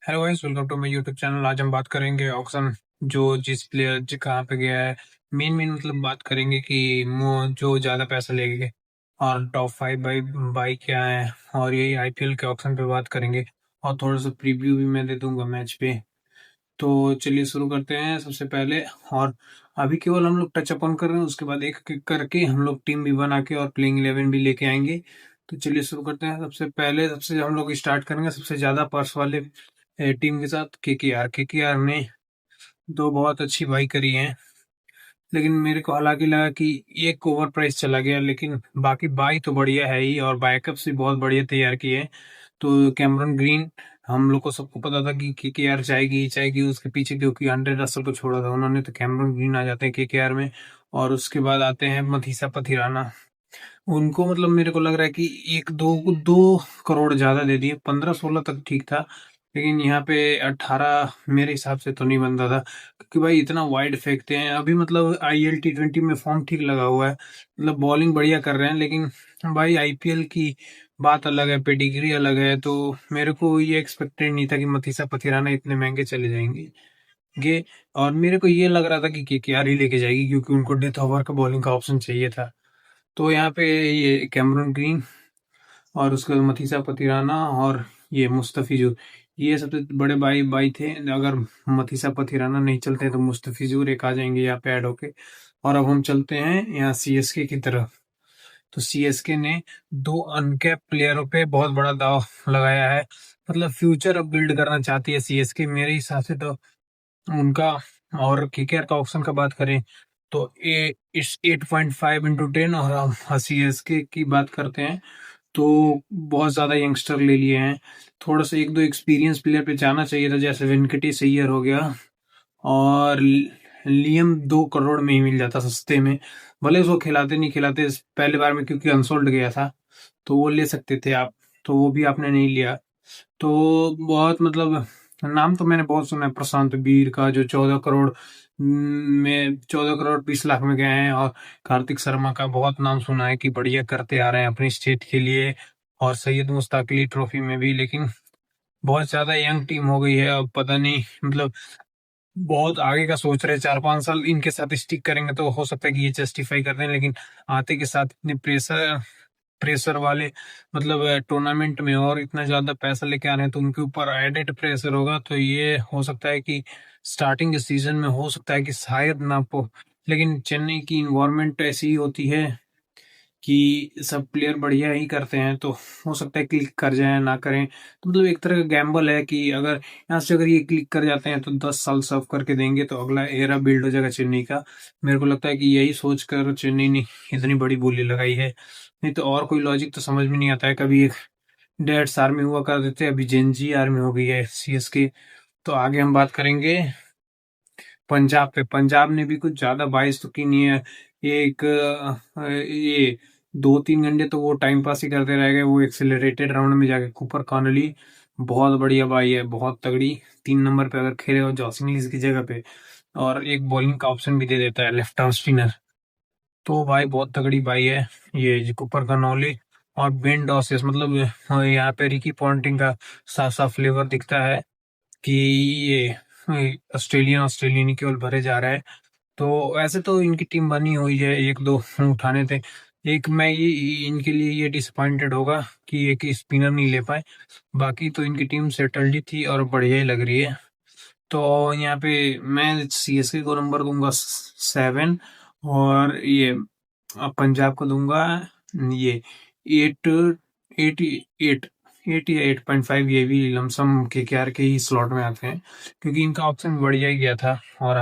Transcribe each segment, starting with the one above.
Hello guys, welcome to my YouTube channel. आज हम बात करेंगे ऑक्शन, जो जिस प्लेयर कहाँ पे गया है। मेन मतलब बात करेंगे कि जो ज़्यादा पैसा लेंगे और टॉप 5 बाई क्या है, और यही आईपीएल के ऑक्शन पे बात करेंगे। और थोड़ा सा प्रीव्यू भी मैं दे दूंगा मैच पे। तो चलिए शुरू करते हैं सबसे पहले। और अभी केवल हम लोग टच अपन कर रहे हैं, उसके बाद एक एक करके हम लोग टीम भी बना के और प्लेइंग 11 भी लेके आएंगे। तो चलिए शुरू करते हैं। सबसे पहले सबसे हम लोग स्टार्ट करेंगे सबसे ज्यादा पर्स वाले टीम के साथ, केकेआर ने दो बहुत अच्छी बाई करी है। लेकिन मेरे को हालांकि लगा कि एक ओवर प्राइस चला गया, लेकिन बाकी बाई तो बढ़िया है ही और बैकअप्स भी बहुत बढ़िया तैयार किए हैं। तो कैमरन ग्रीन, हम लोग को सबको पता था कि केकेआर जाएगी ही जाएगी उसके पीछे, क्योंकि आंड्रे रसल को छोड़ा था उन्होंने, तो कैमरन ग्रीन आ जाते हैं केकेआर में। और उसके बाद आते हैं मथीसा पथिराना। उनको मतलब मेरे को लग रहा है कि एक दो दो करोड़ ज्यादा दे दिए, 15-16 तक ठीक था। लेकिन यहाँ पे 18 मेरे हिसाब से तो नहीं बनता था, क्योंकि भाई इतना वाइड फेंकते हैं। अभी मतलब आईएल T20 में फॉर्म ठीक लगा हुआ है, मतलब बॉलिंग बढ़िया कर रहे हैं। लेकिन भाई आईपीएल की बात अलग है, पेडिग्री अलग है। तो मेरे को ये एक्सपेक्टेड नहीं था कि मथीसा पथिराना इतने महंगे चले जाएंगे गे। और मेरे को ये लग रहा था कि केकेआर ही लेके जाएगी, क्योंकि उनको डेथ ओवर का बॉलिंग का ऑप्शन चाहिए था। तो यहाँ पे ये कैमरन ग्रीन और उसके बाद मथीसा पथिराना और ये मुस्तफिजुर, ये सबसे बड़े भाई भाई थे। अगर मथीसा पथिराना नहीं चलते तो मुस्तफिजुर एक आ जाएंगे यहाँ पे ऐड होके। और अब हम चलते हैं यहाँ सीएसके की तरफ। तो सीएसके ने दो अनकैप प्लेयरों पे बहुत बड़ा दाव लगाया है। मतलब फ्यूचर अब बिल्ड करना चाहती है सीएसके मेरे हिसाब से तो उनका। और केकेआर का ऑप्शन का बात करें तो इट्स 8.5 into 10। और हम सीएसके की बात करते हैं तो बहुत ज्यादा यंगस्टर ले लिए हैं। थोड़ा सा एक दो एक्सपीरियंस प्लेयर पे जाना चाहिए था, जैसे वेंकटेश अय्यर हो गया। और लियम 2 करोड़ में ही मिल जाता सस्ते में। भले उसको खिलाते नहीं खिलाते इस पहले बार में, क्योंकि अनसोल्ड गया था, तो वो ले सकते थे आप। तो वो भी आपने नहीं लिया। तो बहुत मतलब नाम तो मैंने बहुत सुना है प्रशांत वीर का, जो 14 करोड़ में 14 करोड़ 20 लाख में गए हैं। और कार्तिक शर्मा का बहुत नाम सुना है कि बढ़िया करते आ रहे हैं अपनी स्टेट के लिए। और सैयद मुश्ताक अली ट्रॉफी में भी। लेकिन बहुत ज्यादा यंग टीम हो गई है, अब पता नहीं मतलब बहुत आगे का सोच रहे हैं। 4-5 साल इनके साथ स्टिक करेंगे तो हो सकता है कि ये जस्टिफाई कर दें। लेकिन आते के साथ इतने प्रेशर प्रेशर वाले मतलब टूर्नामेंट में और इतना ज्यादा पैसा लेके आ रहे हैं, तो उनके ऊपर एडेड प्रेशर होगा। तो ये हो सकता है कि स्टार्टिंग के सीजन में हो सकता है कि शायद ना पो। लेकिन चेन्नई की इन्वायरमेंट ऐसी ही होती है कि सब प्लेयर बढ़िया ही करते हैं, तो हो सकता है क्लिक कर जाए ना करें। तो मतलब एक तरह का गैम्बल है कि अगर यहाँ से अगर ये क्लिक कर जाते हैं तो 10 साल सर्व करके देंगे, तो अगला एरा बिल्ड हो जाएगा चेन्नई का। मेरे को लगता है कि यही सोच कर चेन्नई ने इतनी बड़ी बोली लगाई है। नहीं तो और कोई लॉजिक तो समझ में नहीं आता है। कभी एक डेट्स आर्मी हुआ कर देते, अभी जेनजी आर्मी हो गई है सीएसके। तो आगे हम बात करेंगे पंजाब पे। पंजाब ने भी कुछ ज्यादा बाइस तो की नहीं है। एक ये 2-3 घंटे तो वो टाइम पास ही करते रह गए। वो एक्सेलरेटेड राउंड में जाके कूपर कॉनली बहुत बढ़िया बाई है, बहुत तगड़ी। 3 नंबर पे अगर खेले हो जॉस इंग्लिश की जगह पे, और एक बॉलिंग का ऑप्शन भी दे देता है, लेफ्ट आर्म स्पिनर। तो भाई बहुत तगड़ी बाई है ये जो कूपर कनॉली। और बेन डॉसेस मतलब यहाँ पे रिकी पॉन्टिंग का साफ साफ फ्लेवर दिखता है कि ये ऑस्ट्रेलियन ऑस्ट्रेलियन ही केवल भरे जा रहा है। तो ऐसे तो इनकी टीम बनी हुई है, एक दो उठाने थे। एक मैं ये इनके लिए ये डिसअपॉइंटेड होगा कि एक स्पिनर नहीं ले पाए। बाकी तो इनकी टीम सेटल्ड ही थी और बढ़िया ही लग रही है। तो यहाँ पे मैं सीएसके को नंबर दूंगा 7। और ये पंजाब को दूंगा ये 8, 8, 8 या 8.5। ये भी लमसम केकेआर के ही स्लॉट में आते हैं, क्योंकि इनका ऑप्शन बढ़िया ही गया था। और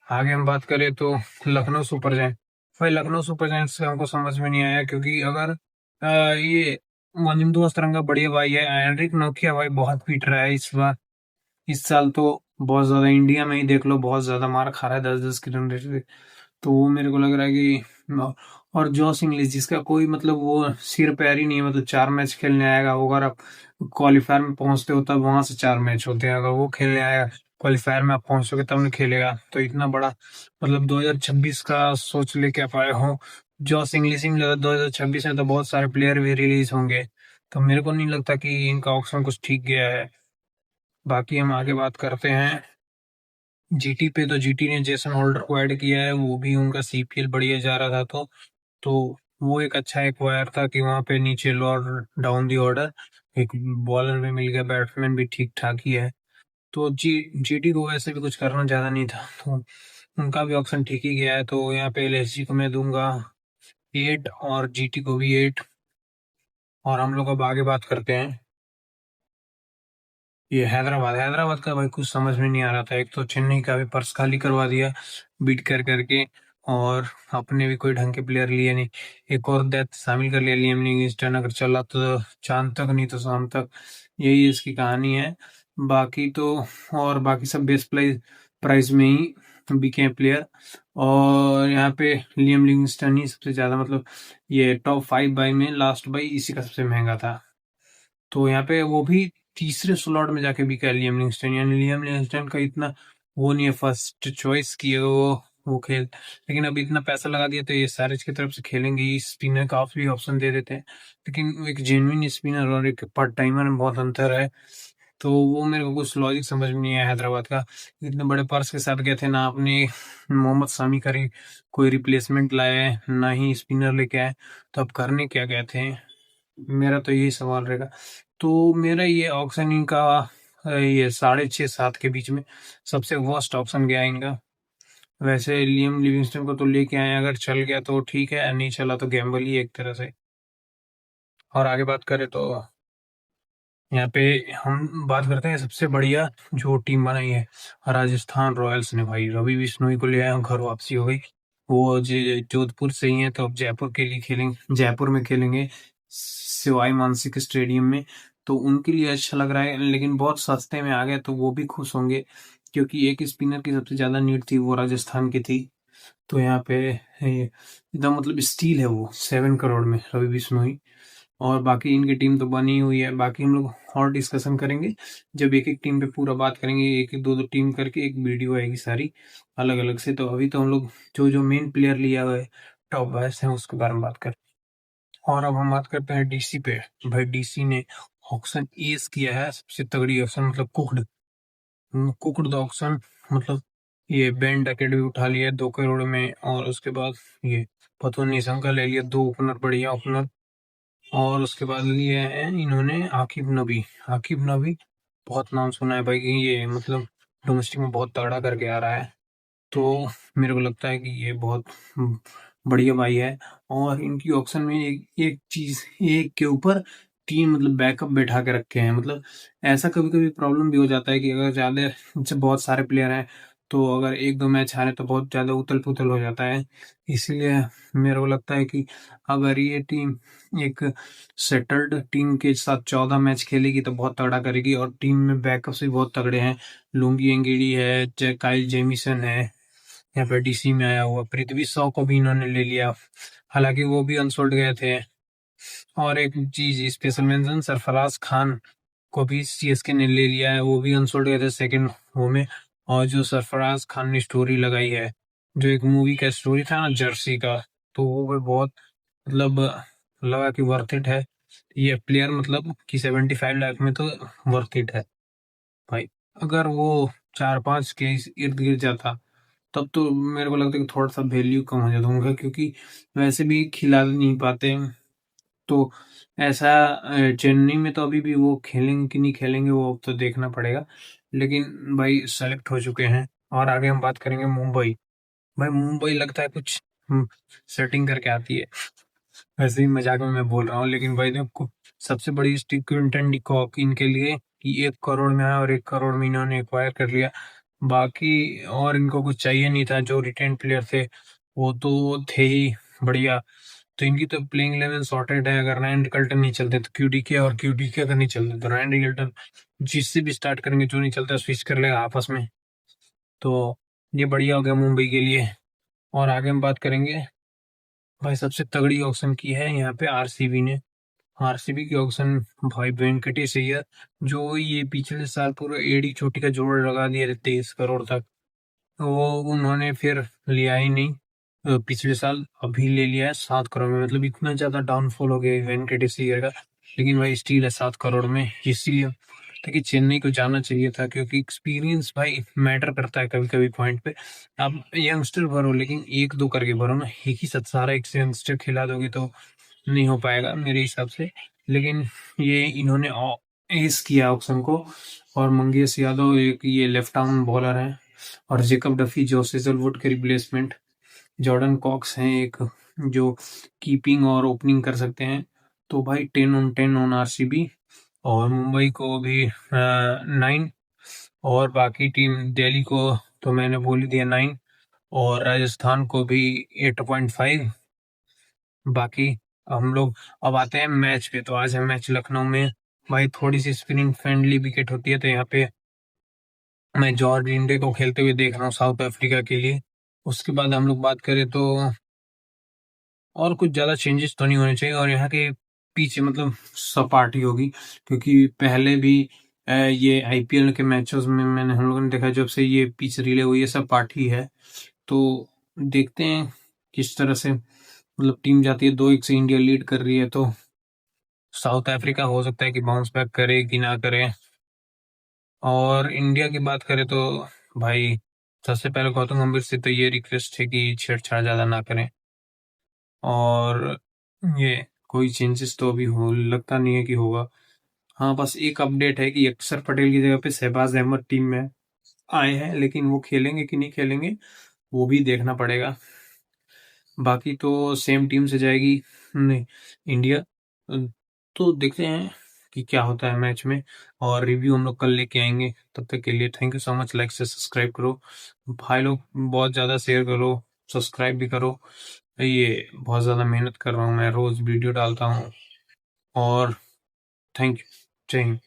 आगे हम बात करें तो लखनऊ सुपर जायंट। भाई लखनऊ सुपर जायंट से हमको समझ में नहीं आया, क्योंकि अगर ये मोहिंदु अस्तरंगा बढ़िया भाई है, एनरिक नोकिया भाई बहुत पीट रहा है इस बार। इस साल तो बहुत ज्यादा इंडिया में ही देख लो, बहुत ज्यादा मार खा रहा है 10-10 की रन रेट से। तो वो मेरे को लग रहा है कि और जॉस इंग्लिश जिसका कोई मतलब वो सिर पैर ही नहीं है, मतलब 4 मैच खेलने आएगा वो। अगर आप क्वालिफायर में पहुंचते हो तब वहां से 4 मैच होते हैं, अगर वो खेलने आएगा क्वालिफायर में आप पहुंचोगे तब नहीं खेलेगा। तो इतना बड़ा मतलब 2026 का सोच लेके आप आए हो। जॉस इंग्लिश ही मुझे लगा 2026 में तो बहुत सारे प्लेयर भी रिलीज होंगे। तो मेरे को नहीं लगता कि इनका ऑप्शन कुछ ठीक गया है। बाकी हम आगे बात करते हैं जीटी पे। तो जीटी ने जेसन होल्डर को ऐड किया है, वो भी उनका सीपीएल बढ़िया जा रहा था। तो वो एक अच्छा एक्वायर था कि वहां पे नीचे लोअर डाउन दी ऑर्डर एक बॉलर भी मिल गया, बैट्समैन भी ठीक ठाक ही है। तो जीटी को वैसे भी कुछ करना ज्यादा नहीं था, तो उनका भी ऑप्शन ठीक ही गया है। तो यहाँ पे एलएसजी को मैं दूंगा 8 और जीटी को भी 8। और हम लोग अब आगे बात करते हैं ये हैदराबाद का भाई कुछ समझ में नहीं आ रहा था। एक तो चेन्नई का भी पर्स खाली करवा दिया बीट कर करके, और अपने भी कोई ढंग के प्लेयर लिए नहीं। एक और डेथ शामिल कर लिया लियम लिविंगस्टन, अगर चला तो चांद तक, नहीं तो शाम तक। यही इसकी कहानी है। बाकी तो और बाकी सब बेस्ट प्राइस में ही बिके हैं प्लेयर। और यहाँ पे लियम लिविंगस्टन ही सबसे ज्यादा, मतलब ये टॉप 5 बाई में लास्ट बाई इसी का सबसे महंगा था। तो यहाँ पे वो भी तीसरे स्लॉट में जाके बिका है लियम लिविंगस्टन, यानी लियम लिविंगस्टन का इतना वो नहीं है फर्स्ट चॉइस की वो खेल। लेकिन अब इतना पैसा लगा दिया तो ये सारे की तरफ से खेलेंगे ही, स्पिनर काफी ऑप्शन दे देते हैं। लेकिन एक जेन्युइन स्पिनर और एक पार्ट टाइमर में बहुत अंतर है। तो वो मेरे को कुछ लॉजिक समझ में नहीं आया हैदराबाद का। इतने बड़े पर्स के साथ गए थे ना, अपने मोहम्मद सामी का कोई रिप्लेसमेंट लाए, ना ही स्पिनर लेके आए, तो अब करने क्या गए थे? मेरा तो यही सवाल रहेगा। तो मेरा ये ऑप्शन इनका ये 6.5-7 के बीच में सबसे वर्स्ट ऑप्शन गया इनका। वैसे लियम लिविंगस्टन को तो लेके आए, अगर चल गया तो ठीक है, नहीं चला तो गैम्बल ही एक तरह से। और आगे बात करें तो यहाँ पे हम बात करते हैं सबसे बढ़िया जो टीम बनाई है राजस्थान रॉयल्स ने। भाई रवि बिश्नोई को ले आया, घर वापसी हो गई। वो जोधपुर से ही है, तो अब जयपुर के लिए खेलेंगे, जयपुर में खेलेंगे सवाई मानसिक स्टेडियम में। तो उनके लिए अच्छा लग रहा है, लेकिन बहुत सस्ते में आ गए तो वो भी खुश होंगे, क्योंकि एक स्पिनर की सबसे ज्यादा नीड थी, वो राजस्थान की थी। तो यहाँ पे एकदम मतलब स्टील है वो 7 करोड़ में रवि बिश्नोई। और बाकी इनकी टीम तो बनी हुई है, बाकी हम लोग और डिस्कशन करेंगे जब एक एक टीम पे पूरा बात करेंगे, एक एक दो दो टीम करके एक वीडियो आएगी सारी अलग अलग से। तो अभी तो हम लोग जो जो मेन प्लेयर लिया हुआ है टॉप बॉयज हैं उसके बारे में बात करें। और अब हम बात करते हैं डीसी पे। भाई डीसी ने ऑक्शन एस किया है, सबसे तगड़ी ऑक्शन, मतलब कुकड द ऑक्शन। मतलब ये बैंड अकेडमी उठा लिया 2 करोड़ में, और उसके बाद ये पथु निशंका ले लिया, 2 ओपनर बढ़िया ओपनर। और उसके बाद लिए हैं इन्होंने आकिब नबी बहुत नाम सुना है भाई कि ये मतलब डोमेस्टिक में बहुत तगड़ा करके आ रहा है। तो मेरे को लगता है कि ये बहुत बढ़िया भाई है। और इनकी ऑप्शन में एक चीज, एक के ऊपर तीन मतलब बैकअप बैठा के रखे हैं। मतलब ऐसा कभी कभी प्रॉब्लम भी हो जाता है कि अगर ज्यादा जब बहुत सारे प्लेयर हैं, तो अगर एक दो मैच हारे तो बहुत ज्यादा उथल पुथल हो जाता है। इसीलिए मेरे को लगता है कि अगर ये टीम एक सेटल्ड टीम के साथ 14 मैच खेलेगी तो बहुत तगड़ा करेगी, और टीम में बैकअप्स भी बहुत तगड़े हैं। लुंगी एंगिडी है, काइल जेमिसन है, यहाँ पे डीसी में आया हुआ पृथ्वी शॉ को भी इन्होंने ले लिया, हालांकि वो भी अनसोल्ड गए थे। और एक चीज स्पेशल मेंशन सरफराज खान को भी सीएसके ने ले लिया है, वो भी अनसोल्ड गए थे सेकंड वो में। और जो सरफराज खान ने स्टोरी लगाई है, जो एक मूवी का स्टोरी था ना जर्सी का, तो वो भी बहुत मतलब लगा कि वर्थ इट है ये प्लेयर, मतलब कि 75 लाख में तो वर्थ इट है भाई। अगर वो 4-5 के इर्द गिर्द जाता तब तो मेरे को लगता है कि थोड़ा सा वैल्यू कम हो जाता उनका, क्योंकि वैसे भी खिला नहीं पाते। तो ऐसा चेन्नई में तो अभी भी वो खेलेंगे कि नहीं खेलेंगे वो तो देखना पड़ेगा, लेकिन भाई सेलेक्ट हो चुके हैं। और आगे हम बात करेंगे मुंबई। भाई मुंबई लगता है कुछ सेटिंग करके आती है, वैसे ही मजाक में मैं बोल रहा हूँ, लेकिन भाई देखो सबसे बड़ी स्टिक क्विंटन डिकॉक इनके लिए कि 1 करोड़ में आया और 1 करोड़ में इन्होंने एक्वायर कर लिया। बाकी और इनको कुछ चाहिए नहीं था, जो रिटेन प्लेयर थे वो तो थे ही बढ़िया। तो इनकी तो प्लेइंग 11 सॉर्टेड है। अगर रायन रिकल्टन नहीं चलते तो क्यूडीके, और क्यूडीके अगर नहीं चलते तो रायन रिकल्टन, जिससे भी स्टार्ट करेंगे, जो नहीं चलता स्विच कर लेगा आपस में। तो ये बढ़िया हो गया मुंबई के लिए। और आगे हम बात करेंगे भाई सबसे तगड़ी ऑक्शन की है यहाँ पे आरसीबी ने। आरसीबी की ऑक्शन भाई वेंकटेश अय्यर, जो ये पिछले साल पूरा एडी चोटी का जोड़ लगा दिए थे 23 करोड़ तक, वो उन्होंने फिर लिया ही नहीं पिछले साल। अभी ले लिया है 7 करोड़ में, मतलब इतना ज्यादा डाउनफॉल हो गया वेंकटेश अय्यर का। लेकिन भाई स्टील है 7 करोड़ में, इसीलिए ताकि चेन्नई को जाना चाहिए था, क्योंकि एक्सपीरियंस भाई मैटर करता है कभी-कभी पॉइंट पे। आप यंगस्टर भरो लेकिन 1-2 करके भरो ना, एक ही साथ सारा एक यंगस्टर खिला दोगे तो नहीं हो पाएगा मेरे हिसाब से। लेकिन ये इन्होंने एस किया ऑक्शन को, और मंगेश यादव एक ये लेफ्ट आर्म बॉलर है, और जेकब डफी जो हेजलवुड के रिप्लेसमेंट, जॉर्डन कॉक्स हैं एक जो कीपिंग और ओपनिंग कर सकते हैं। तो भाई 10 on 10 आरसीबी, और मुंबई को भी 9, और बाकी टीम दिल्ली को तो मैंने बोल ही दिया 9, और राजस्थान को भी 8.5। बाकी हम लोग अब आते हैं मैच पे। तो आज है मैच लखनऊ में, भाई थोड़ी सी स्पिनिंग फ्रेंडली विकेट होती है, तो यहाँ पे मैं जॉर्ज इंडे को खेलते हुए देख रहा हूँ साउथ अफ्रीका के लिए। उसके बाद हम लोग बात करें तो और कुछ ज़्यादा चेंजेस तो नहीं होने चाहिए, और यहाँ के पीछे मतलब सपाटी होगी, क्योंकि पहले भी ये आईपीएल के मैचेस में मैंने हम लोगों ने देखा जब से ये पिच रिले हुई है सब पार्टी है। तो देखते हैं किस तरह से मतलब टीम जाती है। 2-1 से इंडिया लीड कर रही है, तो साउथ अफ्रीका हो सकता है कि बाउंस बैक करे कि ना करे। और इंडिया की बात करें तो भाई सबसे पहले गौतम गंभीर से तो ये रिक्वेस्ट है कि छेड़छाड़ ज़्यादा ना करें, और ये कोई चेंजेस तो अभी हो लगता नहीं है कि होगा। हाँ, बस एक अपडेट है कि अक्षर पटेल की जगह पे शहबाज अहमद टीम में आए हैं, लेकिन वो खेलेंगे कि नहीं खेलेंगे वो भी देखना पड़ेगा। बाकी तो सेम टीम से जाएगी नहीं इंडिया। तो देखते हैं कि क्या होता है मैच में, और रिव्यू हम लोग कल लेके आएंगे। तब तक के लिए thank you so much. Like से सब्सक्राइब करो भाई लोग, बहुत ज़्यादा शेयर करो, सब्सक्राइब भी करो। ये बहुत ज़्यादा मेहनत कर रहा हूँ मैं, रोज़ वीडियो डालता हूँ। और थैंक यू। जय हिंद।